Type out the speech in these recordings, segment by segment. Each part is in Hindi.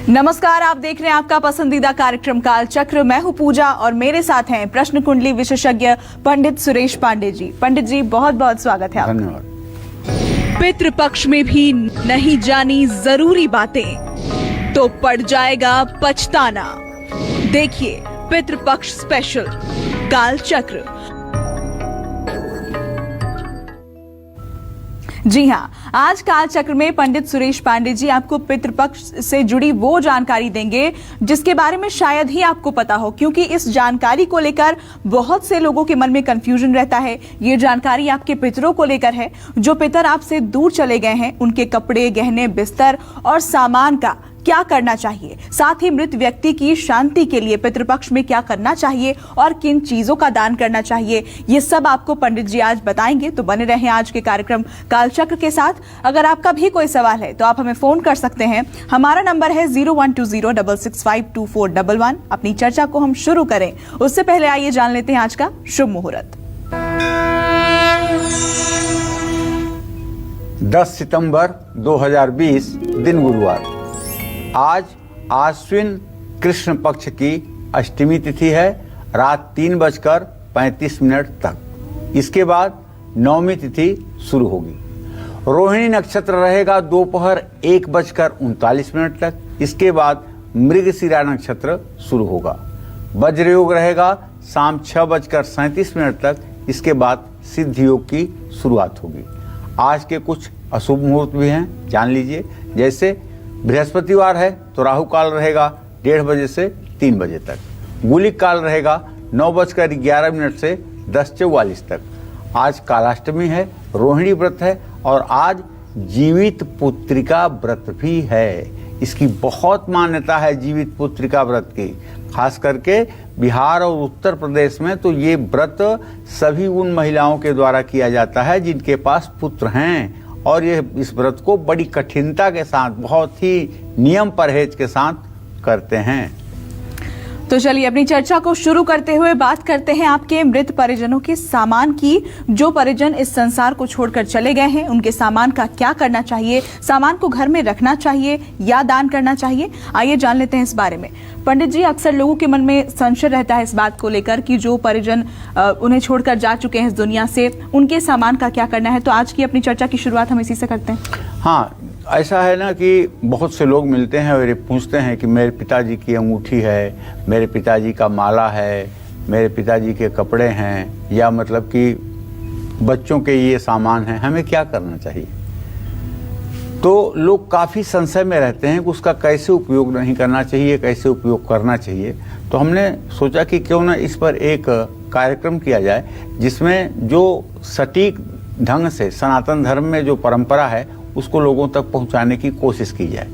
नमस्कार, आप देख रहे हैं आपका पसंदीदा कार्यक्रम काल चक्र। मैं हूं पूजा और मेरे साथ हैं प्रश्न कुंडली विशेषज्ञ पंडित सुरेश पांडे जी। पंडित जी, बहुत बहुत स्वागत है आपका। धन्यवाद। पितृपक्ष में भी नहीं जानी जरूरी बातें तो पड़ जाएगा पछताना। देखिए पितृपक्ष स्पेशल काल चक्र। जी हाँ, आज काल चक्र में पंडित सुरेश पांडे जी आपको पितृपक्ष से जुड़ी वो जानकारी देंगे जिसके बारे में शायद ही आपको पता हो, क्योंकि इस जानकारी को लेकर बहुत से लोगों के मन में कंफ्यूजन रहता है। ये जानकारी आपके पितरों को लेकर है। जो पितर आपसे दूर चले गए हैं, उनके कपड़े, गहने, बिस्तर और सामान का क्या करना चाहिए, साथ ही मृत व्यक्ति की शांति के लिए पितृपक्ष में क्या करना चाहिए और किन चीजों का दान करना चाहिए, ये सब आपको पंडित जी आज बताएंगे। तो बने रहें आज के कार्यक्रम कालचक्र के साथ। अगर आपका भी कोई सवाल है तो आप हमें फोन कर सकते हैं। हमारा नंबर है 0120665241। अपनी चर्चा को हम शुरू करें उससे पहले आइए जान लेते हैं आज का शुभ मुहूर्त। 10 सितंबर 2020 दिन गुरुवार। आज आश्विन कृष्ण पक्ष की अष्टमी तिथि है, रात 3:35 तक। इसके बाद नवमी तिथि शुरू होगी। रोहिणी नक्षत्र रहेगा दोपहर 1:39 तक। इसके बाद मृगशिरा नक्षत्र शुरू होगा। वज्र योग रहेगा शाम 6:37 तक। इसके बाद सिद्ध योग की शुरुआत होगी। आज के कुछ अशुभ मुहूर्त भी हैं, जान लीजिए। जैसे बृहस्पतिवार है तो राहु काल रहेगा 1:30 बजे से 3 बजे तक। गुलिक काल रहेगा 9:11 से 10:44 तक। आज कालाष्टमी है, रोहिणी व्रत है और आज जीवित पुत्रिका व्रत भी है। इसकी बहुत मान्यता है जीवित पुत्रिका व्रत की। खास करके बिहार और उत्तर प्रदेश में तो ये व्रत सभी उन महिलाओं के द्वारा किया जाता है जिनके पास पुत्र हैं, और ये इस व्रत को बड़ी कठिनता के साथ, बहुत ही नियम परहेज के साथ करते हैं। तो चलिए अपनी चर्चा को शुरू करते हुए बात करते हैं आपके मृत परिजनों के सामान की। जो परिजन इस संसार को छोड़कर चले गए हैं, उनके सामान का क्या करना चाहिए? सामान को घर में रखना चाहिए या दान करना चाहिए? आइए जान लेते हैं इस बारे में। पंडित जी, अक्सर लोगों के मन में संशय रहता है इस बात को लेकर कि जो परिजन उन्हें छोड़कर जा चुके हैं इस दुनिया से, उनके सामान का क्या करना है। तो आज की अपनी चर्चा की शुरुआत हम इसी से करते हैं। हाँ, ऐसा है ना कि बहुत से लोग मिलते हैं और ये पूछते हैं कि मेरे पिताजी की अंगूठी है, मेरे पिताजी का माला है, मेरे पिताजी के कपड़े हैं, या मतलब कि बच्चों के ये सामान हैं, हमें क्या करना चाहिए। तो लोग काफ़ी संशय में रहते हैं कि उसका कैसे उपयोग नहीं करना चाहिए, कैसे उपयोग करना चाहिए। तो हमने सोचा कि क्यों ना इस पर एक कार्यक्रम किया जाए जिसमें जो सटीक ढंग से सनातन धर्म में जो परंपरा है उसको लोगों तक पहुंचाने की कोशिश की जाए।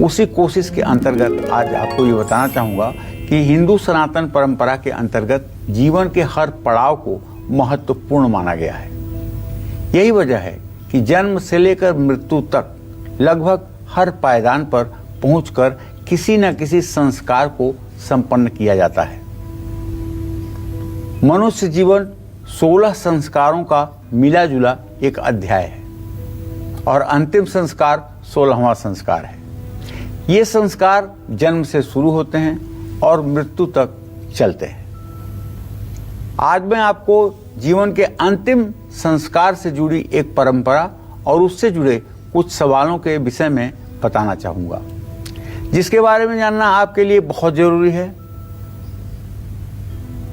उसी कोशिश के अंतर्गत आज आपको ये बताना चाहूँगा कि हिंदू सनातन परंपरा के अंतर्गत जीवन के हर पड़ाव को महत्वपूर्ण माना गया है। यही वजह है कि जन्म से लेकर मृत्यु तक लगभग हर पायदान पर पहुंचकर किसी न किसी संस्कार को संपन्न किया जाता है। मनुष्य जीवन 16 संस्कारों का मिला जुला एक अध्याय है और अंतिम संस्कार 16वां संस्कार है। ये संस्कार जन्म से शुरू होते हैं और मृत्यु तक चलते हैं। आज मैं आपको जीवन के अंतिम संस्कार से जुड़ी एक परंपरा और उससे जुड़े कुछ सवालों के विषय में बताना चाहूँगा, जिसके बारे में जानना आपके लिए बहुत जरूरी है।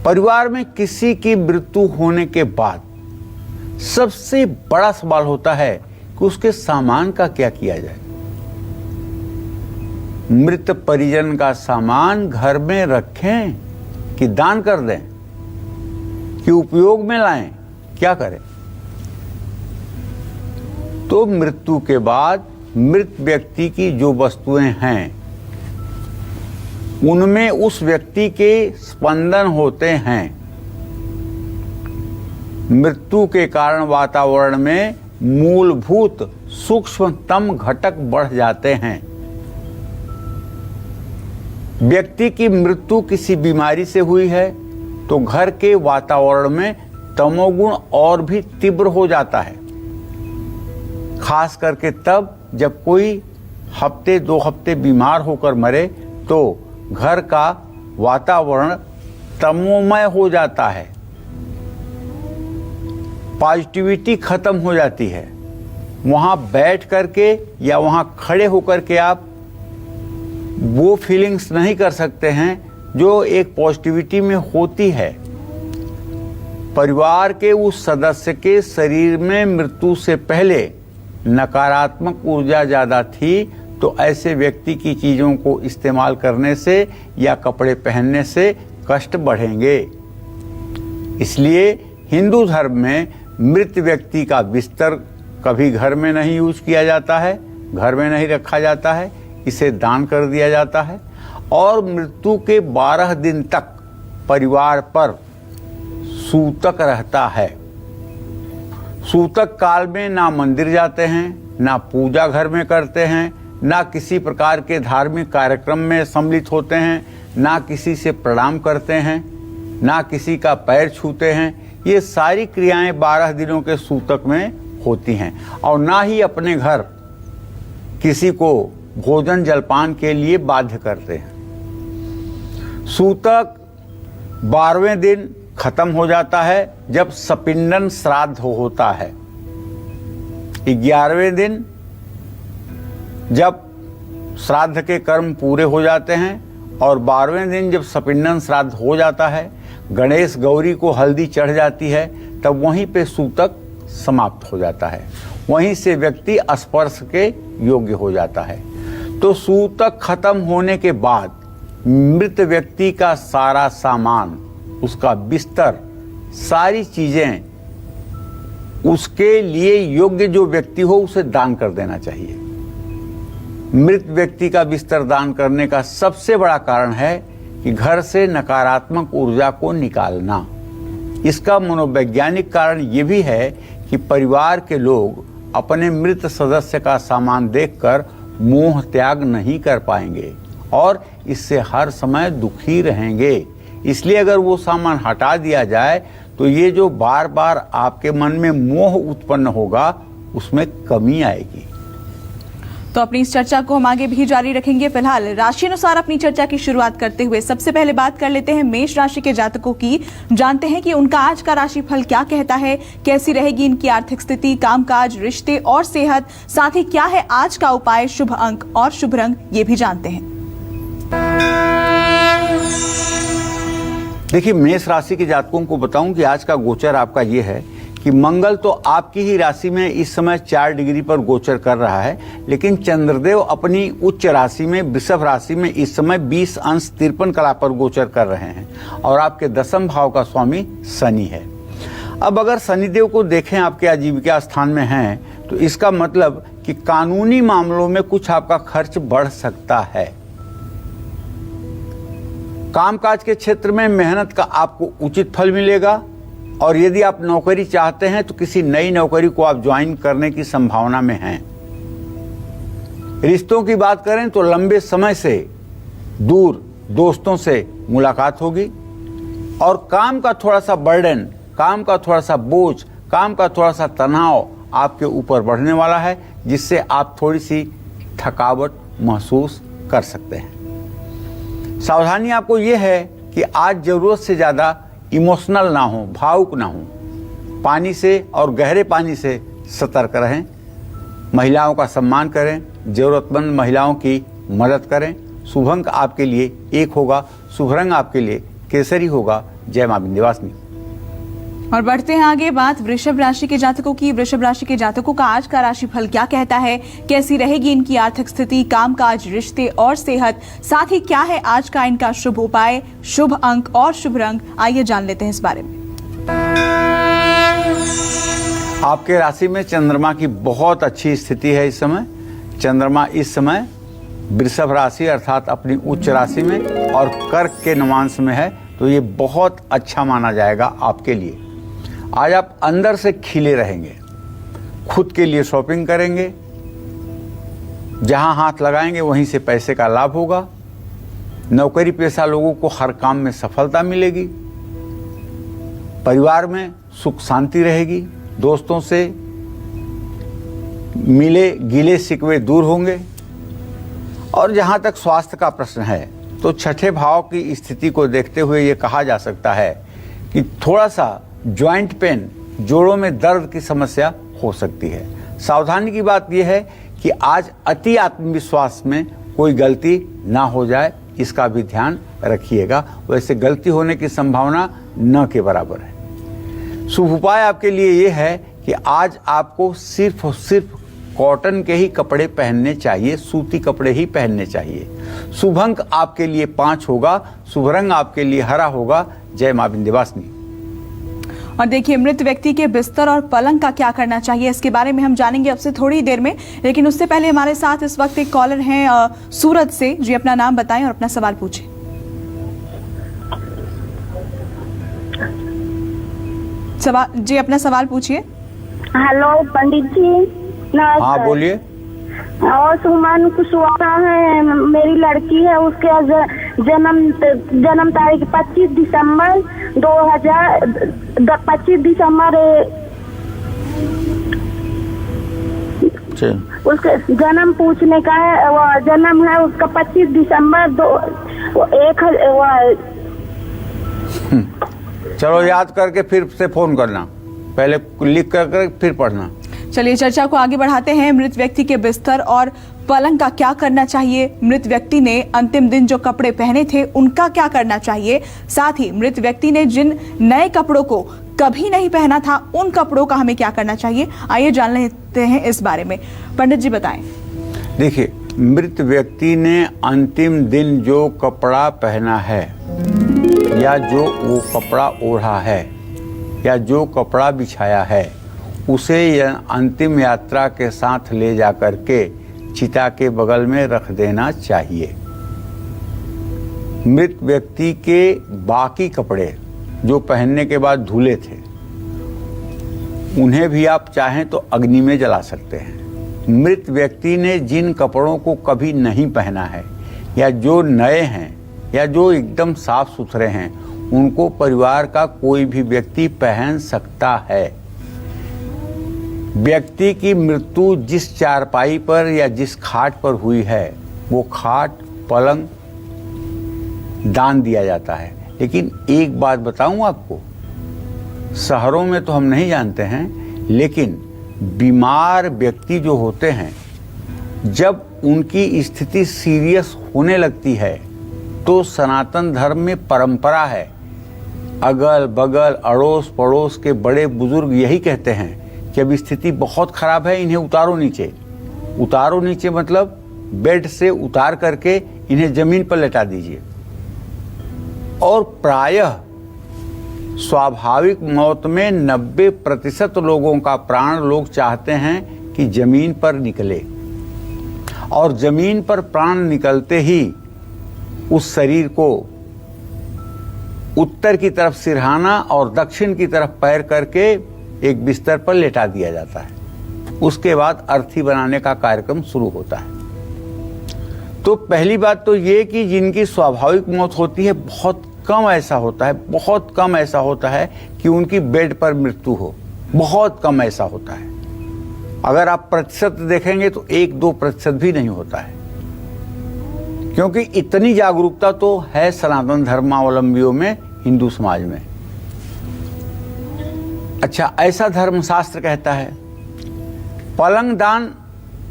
परिवार में किसी की मृत्यु होने के बाद सबसे बड़ा सवाल होता है कि उसके सामान का क्या किया जाए। मृत परिजन का सामान घर में रखें कि दान कर दें कि उपयोग में लाएं, क्या करें। तो मृत्यु के बाद मृत व्यक्ति की जो वस्तुएं हैं उनमें उस व्यक्ति के स्पंदन होते हैं। मृत्यु के कारण वातावरण में मूलभूत सूक्ष्मतम घटक बढ़ जाते हैं। व्यक्ति की मृत्यु किसी बीमारी से हुई है तो घर के वातावरण में तमोगुण और भी तीव्र हो जाता है, खास करके तब जब कोई हफ्ते 2 हफ्ते बीमार होकर मरे तो घर का वातावरण तमोमय हो जाता है, पॉजिटिविटी खत्म हो जाती है। वहां बैठ करके या वहां खड़े होकर के आप वो फीलिंग्स नहीं कर सकते हैं जो एक पॉजिटिविटी में होती है। परिवार के उस सदस्य के शरीर में मृत्यु से पहले नकारात्मक ऊर्जा ज्यादा थी तो ऐसे व्यक्ति की चीजों को इस्तेमाल करने से या कपड़े पहनने से कष्ट बढ़ेंगे। इसलिए हिंदू धर्म में मृत व्यक्ति का बिस्तर कभी घर में नहीं यूज किया जाता है, घर में नहीं रखा जाता है, इसे दान कर दिया जाता है। और मृत्यु के 12 दिन तक परिवार पर सूतक रहता है। सूतक काल में ना मंदिर जाते हैं, ना पूजा घर में करते हैं, ना किसी प्रकार के धार्मिक कार्यक्रम में सम्मिलित होते हैं, ना किसी से प्रणाम करते हैं, ना किसी का पैर छूते हैं। ये सारी क्रियाएं 12 दिनों के सूतक में होती हैं। और ना ही अपने घर किसी को भोजन जलपान के लिए बाध्य करते हैं। सूतक 12वें दिन खत्म हो जाता है जब सपिंडन श्राद्ध होता है। 11वें दिन जब श्राद्ध के कर्म पूरे हो जाते हैं और 12वें दिन जब सपिंडन श्राद्ध हो जाता है, गणेश गौरी को हल्दी चढ़ जाती है, तब वहीं पे सूतक समाप्त हो जाता है। वहीं से व्यक्ति स्पर्श के योग्य हो जाता है। तो सूतक खत्म होने के बाद मृत व्यक्ति का सारा सामान, उसका बिस्तर, सारी चीजें उसके लिए योग्य जो व्यक्ति हो उसे दान कर देना चाहिए। मृत व्यक्ति का बिस्तर दान करने का सबसे बड़ा कारण है कि घर से नकारात्मक ऊर्जा को निकालना। इसका मनोवैज्ञानिक कारण ये भी है कि परिवार के लोग अपने मृत सदस्य का सामान देखकर मोह त्याग नहीं कर पाएंगे और इससे हर समय दुखी रहेंगे। इसलिए अगर वो सामान हटा दिया जाए तो ये जो बार बार आपके मन में मोह उत्पन्न होगा उसमें कमी आएगी। तो अपनी इस चर्चा को हम आगे भी जारी रखेंगे। फिलहाल राशि अनुसार अपनी चर्चा की शुरुआत करते हुए सबसे पहले बात कर लेते हैं मेष राशि के जातकों की। जानते हैं कि उनका आज का राशिफल क्या कहता है, कैसी रहेगी इनकी आर्थिक स्थिति, कामकाज, रिश्ते और सेहत, साथ ही क्या है आज का उपाय, शुभ अंक और शुभ रंग, ये भी जानते हैं। देखिए, मेष राशि के जातकों को बताऊं कि आज का गोचर आपका ये है कि मंगल तो आपकी ही राशि में इस समय 4 डिग्री पर गोचर कर रहा है, लेकिन चंद्रदेव अपनी उच्च राशि में वृषभ राशि में इस समय 20 अंश 53 कला पर गोचर कर रहे हैं और आपके 10वें भाव का स्वामी शनि है। अब अगर शनिदेव को देखें आपके आजीविका स्थान में हैं तो इसका मतलब कि कानूनी मामलों में कुछ आपका खर्च बढ़ सकता है। कामकाज के क्षेत्र में मेहनत का आपको उचित फल मिलेगा और यदि आप नौकरी चाहते हैं तो किसी नई नौकरी को आप ज्वाइन करने की संभावना में हैं। रिश्तों की बात करें तो लंबे समय से दूर दोस्तों से मुलाकात होगी और काम का थोड़ा सा बर्डन, काम का थोड़ा सा बोझ, काम का थोड़ा सा तनाव आपके ऊपर बढ़ने वाला है, जिससे आप थोड़ी सी थकावट महसूस कर सकते हैं। सावधानी आपको यह है कि आज जरूरत से ज्यादा इमोशनल ना हो, भावुक ना हो। पानी से और गहरे पानी से सतर्क रहें। महिलाओं का सम्मान करें, जरूरतमंद महिलाओं की मदद करें। शुभ अंक आपके लिए 1 होगा, शुभ रंग आपके लिए केसरी होगा। जय मां विंध्यवासिनी। और बढ़ते हैं आगे, बात वृषभ राशि के जातकों की। वृषभ राशि के जातकों का आज का राशिफल क्या कहता है, कैसी रहेगी इनकी आर्थिक स्थिति, कामकाज, रिश्ते और सेहत, साथ ही क्या है आज का इनका शुभ उपाय, शुभ अंक और शुभ रंग, आइए जान लेते हैं इस बारे में। आपके राशि में चंद्रमा की बहुत अच्छी स्थिति है। इस समय चंद्रमा इस समय वृषभ राशि अर्थात अपनी उच्च राशि में और कर्क के नवांश में है, तो ये बहुत अच्छा माना जाएगा आपके लिए। आज आप अंदर से खिले रहेंगे, खुद के लिए शॉपिंग करेंगे, जहां हाथ लगाएंगे वहीं से पैसे का लाभ होगा। नौकरी पेशा लोगों को हर काम में सफलता मिलेगी। परिवार में सुख शांति रहेगी। दोस्तों से मिले गिले शिकवे दूर होंगे। और जहां तक स्वास्थ्य का प्रश्न है तो छठे भाव की स्थिति को देखते हुए ये कहा जा सकता है कि थोड़ा सा जॉइंट पेन, जोड़ों में दर्द की समस्या हो सकती है। सावधानी की बात यह है कि आज अति आत्मविश्वास में कोई गलती ना हो जाए, इसका भी ध्यान रखिएगा। वैसे गलती होने की संभावना न के बराबर है। शुभ उपाय आपके लिए ये है कि आज आपको सिर्फ और सिर्फ कॉटन के ही कपड़े पहनने चाहिए, सूती कपड़े ही पहनने चाहिए। शुभ अंक आपके लिए 5 होगा, शुभ रंग आपके लिए हरा होगा। जय मां विंध्यवासिनी। और देखिए, मृत व्यक्ति के बिस्तर और पलंग का क्या करना चाहिए, इसके बारे में हम जानेंगे अब से थोड़ी देर में। लेकिन उससे पहले हमारे साथ इस वक्त एक कॉलर हैं सूरत से। जी, अपना नाम बताएं और अपना सवाल पूछें। जी, अपना सवाल पूछिए। हेलो पंडित जी, नमस्कार। हाँ बोलिए। और सुमन कुशवाहा है, मेरी लड़की है, उसके जन्म तारीख 25 दिसंबर 25 दिसंबर उसके जन्म पूछने का है। वो जन्म है उसका 25 दिसंबर चलो याद करके फिर से फोन करना, पहले लिख कर फिर पढ़ना। चलिए चर्चा को आगे बढ़ाते हैं। मृत व्यक्ति के बिस्तर और पलंग का क्या करना चाहिए, मृत व्यक्ति ने अंतिम दिन जो कपड़े पहने थे उनका क्या करना चाहिए, साथ ही मृत व्यक्ति ने जिन नए कपड़ों को कभी नहीं पहना था उन कपड़ों का हमें क्या करना चाहिए, आइए जान लेते हैं इस बारे में। पंडित जी बताएं। देखिए, मृत व्यक्ति ने अंतिम दिन जो कपड़ा पहना है या जो वो कपड़ा ओढ़ा है या जो कपड़ा बिछाया है, उसे अंतिम यात्रा के साथ ले जाकर के चिता के बगल में रख देना चाहिए। मृत व्यक्ति के बाकी कपड़े जो पहनने के बाद धुले थे, उन्हें भी आप चाहें तो अग्नि में जला सकते हैं। मृत व्यक्ति ने जिन कपड़ों को कभी नहीं पहना है या जो नए हैं या जो एकदम साफ सुथरे हैं, उनको परिवार का कोई भी व्यक्ति पहन सकता है। व्यक्ति की मृत्यु जिस चारपाई पर या जिस खाट पर हुई है, वो खाट पलंग दान दिया जाता है। लेकिन एक बात बताऊं आपको, शहरों में तो हम नहीं जानते हैं, लेकिन बीमार व्यक्ति जो होते हैं, जब उनकी स्थिति सीरियस होने लगती है तो सनातन धर्म में परंपरा है, अगल बगल अड़ोस पड़ोस के बड़े बुजुर्ग यही कहते हैं कि अब स्थिति बहुत खराब है, इन्हें उतारो नीचे। उतारो नीचे मतलब बेड से उतार करके इन्हें जमीन पर लेटा दीजिए। और प्रायः स्वाभाविक मौत में 90% लोगों का प्राण लोग चाहते हैं कि जमीन पर निकले, और जमीन पर प्राण निकलते ही उस शरीर को उत्तर की तरफ सिरहाना और दक्षिण की तरफ पैर करके एक बिस्तर पर लेटा दिया जाता है। उसके बाद अर्थी बनाने का कार्यक्रम शुरू होता है। तो पहली बात तो ये कि जिनकी स्वाभाविक मौत होती है, बहुत कम ऐसा होता है, बहुत कम ऐसा होता है कि उनकी बेड पर मृत्यु हो, बहुत कम ऐसा होता है। अगर आप प्रतिशत देखेंगे तो 1-2% भी नहीं होता है, क्योंकि इतनी जागरूकता तो है सनातन धर्मावलंबियों में, हिंदू समाज में। अच्छा, ऐसा धर्मशास्त्र कहता है। पलंग दान,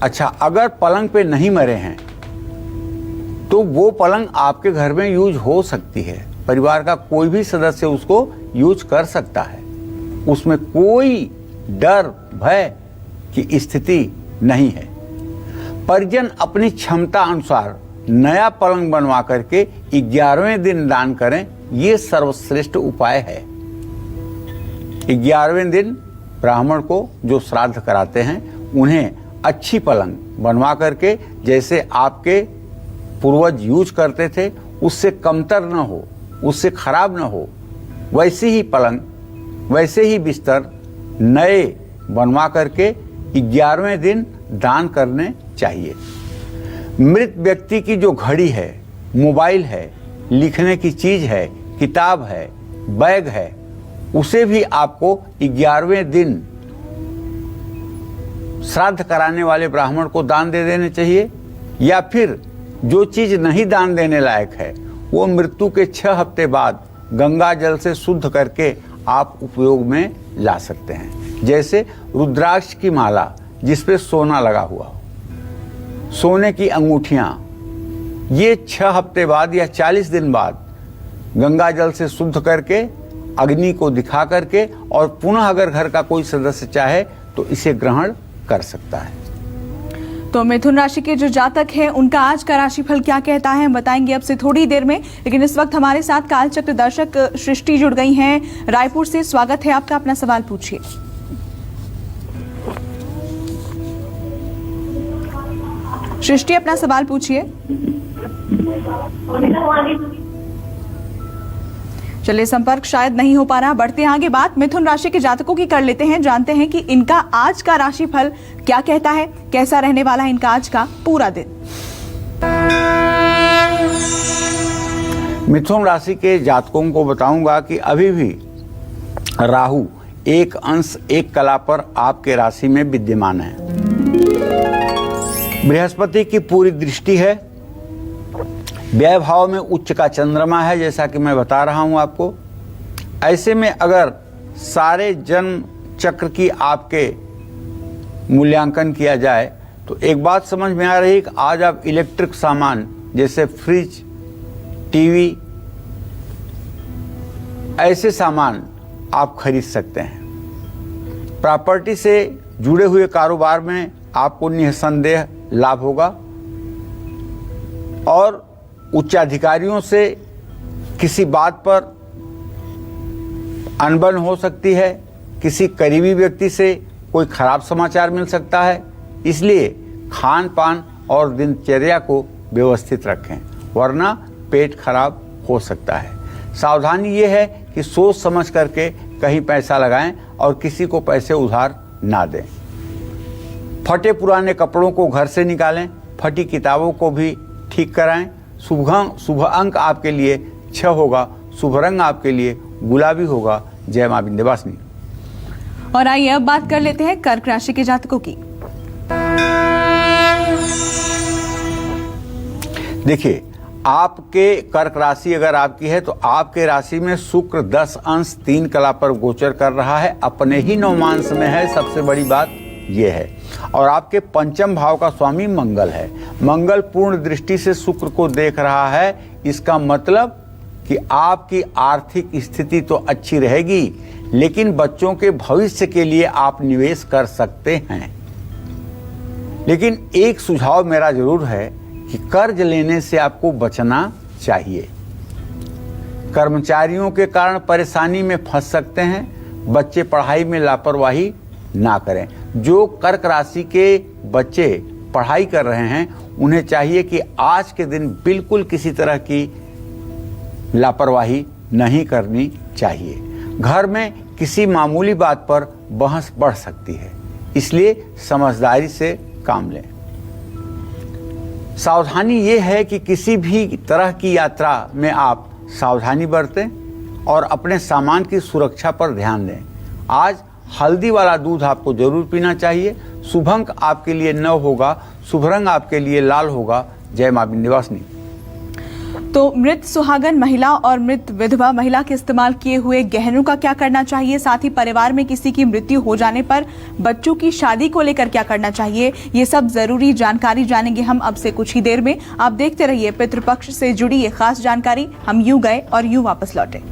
अच्छा अगर पलंग पे नहीं मरे हैं तो वो पलंग आपके घर में यूज हो सकती है, परिवार का कोई भी सदस्य उसको यूज कर सकता है, उसमें कोई डर भय की स्थिति नहीं है। परिजन अपनी क्षमता अनुसार नया पलंग बनवा करके 11वें दिन दान करें, ये सर्वश्रेष्ठ उपाय है। 11वें दिन ब्राह्मण को जो श्राद्ध कराते हैं, उन्हें अच्छी पलंग बनवा करके, जैसे आपके पूर्वज यूज करते थे, उससे कमतर न हो, उससे खराब न हो, वैसे ही पलंग, वैसे ही बिस्तर नए बनवा करके 11वें दिन दान करने चाहिए। मृत व्यक्ति की जो घड़ी है, मोबाइल है, लिखने की चीज है, किताब है, बैग है, उसे भी आपको 11वें दिन श्राद्ध कराने वाले ब्राह्मण को दान दे देने चाहिए, या फिर जो चीज नहीं दान देने लायक है वो मृत्यु के 6 हफ्ते बाद गंगा जल से शुद्ध करके आप उपयोग में ला सकते हैं। जैसे रुद्राक्ष की माला जिसपे सोना लगा हुआ हो, सोने की अंगूठियां, ये 6 हफ्ते बाद या 40 दिन बाद गंगा जल से शुद्ध करके अग्नि को दिखा करके और पुनः अगर घर का कोई सदस्य चाहे तो इसे ग्रहण कर सकता है। तो मिथुन राशि के जो जातक हैं उनका आज का राशिफल क्या कहता है हम बताएंगे अब से थोड़ी देर में, लेकिन इस वक्त हमारे साथ कालचक्र दर्शक सृष्टि जुड़ गई हैं रायपुर से। स्वागत है आपका, अपना सवाल पूछिए। सृष्टि अपना सवाल पूछिए। चलिए संपर्क शायद नहीं हो पा रहा, बढ़ते हैं आगे। बात मिथुन राशि के जातकों की कर लेते हैं, जानते हैं कि इनका आज का राशिफल क्या कहता है, कैसा रहने वाला है इनका आज का पूरा दिन। मिथुन राशि के जातकों को बताऊंगा कि अभी भी राहु 1 अंश 1 कला पर आपके राशि में विद्यमान है। बृहस्पति की पूरी दृष्टि है, व्यय भाव में उच्च का चंद्रमा है, जैसा कि मैं बता रहा हूं आपको। ऐसे में अगर सारे जन्म चक्र की आपके मूल्यांकन किया जाए तो एक बात समझ में आ रही है कि आज आप इलेक्ट्रिक सामान जैसे फ्रिज, टीवी, ऐसे सामान आप खरीद सकते हैं। प्रॉपर्टी से जुड़े हुए कारोबार में आपको निसंदेह लाभ होगा और उच्चाधिकारियों से किसी बात पर अनबन हो सकती है, किसी करीबी व्यक्ति से कोई खराब समाचार मिल सकता है। इसलिए खान पान और दिनचर्या को व्यवस्थित रखें, वरना पेट खराब हो सकता है। सावधानी ये है कि सोच समझ करके कहीं पैसा लगाएं और किसी को पैसे उधार ना दें। फटे पुराने कपड़ों को घर से निकालें, फटी किताबों को भी ठीक कराएं। शुभ अंक आपके लिए 6 होगा, शुभ रंग आपके लिए गुलाबी होगा। जय मां विंध्यवासिनी। और आइए अब बात कर लेते हैं कर्क राशि के जातकों की। देखिए, आपके कर्क राशि अगर आपकी है तो आपके राशि में शुक्र 10 अंश 3 कला पर गोचर कर रहा है, अपने ही नवमांश में है। सबसे बड़ी बात यह है। और आपके पंचम भाव का स्वामी मंगल है। मंगल पूर्ण दृष्टि से शुक्र को देख रहा है। इसका मतलब कि आपकी आर्थिक स्थिति तो अच्छी रहेगी, लेकिन बच्चों के भविष्य के लिए आप निवेश कर सकते हैं। लेकिन एक सुझाव मेरा जरूर है कि कर्ज लेने से आपको बचना चाहिए। कर्मचारियों के कारण परेशानी में फंस सकते हैं। बच्चे पढ़ाई में लापरवाही ना करें। जो कर्क राशि के बच्चे पढ़ाई कर रहे हैं उन्हें चाहिए कि आज के दिन बिल्कुल किसी तरह की लापरवाही नहीं करनी चाहिए। घर में किसी मामूली बात पर बहस बढ़ सकती है, इसलिए समझदारी से काम लें। सावधानी ये है कि किसी भी तरह की यात्रा में आप सावधानी बरतें और अपने सामान की सुरक्षा पर ध्यान दें। आज हल्दी वाला दूध आपको जरूर पीना चाहिए। शुभ अंक आपके लिए 9 होगा, शुभ रंग आपके लिए लाल होगा। जय मां विंध्यवासिनी। तो मृत सुहागन महिला और मृत विधवा महिला के इस्तेमाल किए हुए गहनों का क्या करना चाहिए, साथ ही परिवार में किसी की मृत्यु हो जाने पर बच्चों की शादी को लेकर क्या करना चाहिए, ये सब जरूरी जानकारी जानेंगे हम अब से कुछ ही देर में। आप देखते रहिए पितृपक्ष से जुड़ी ये खास जानकारी। हम यूं गए और यूं वापस लौटे।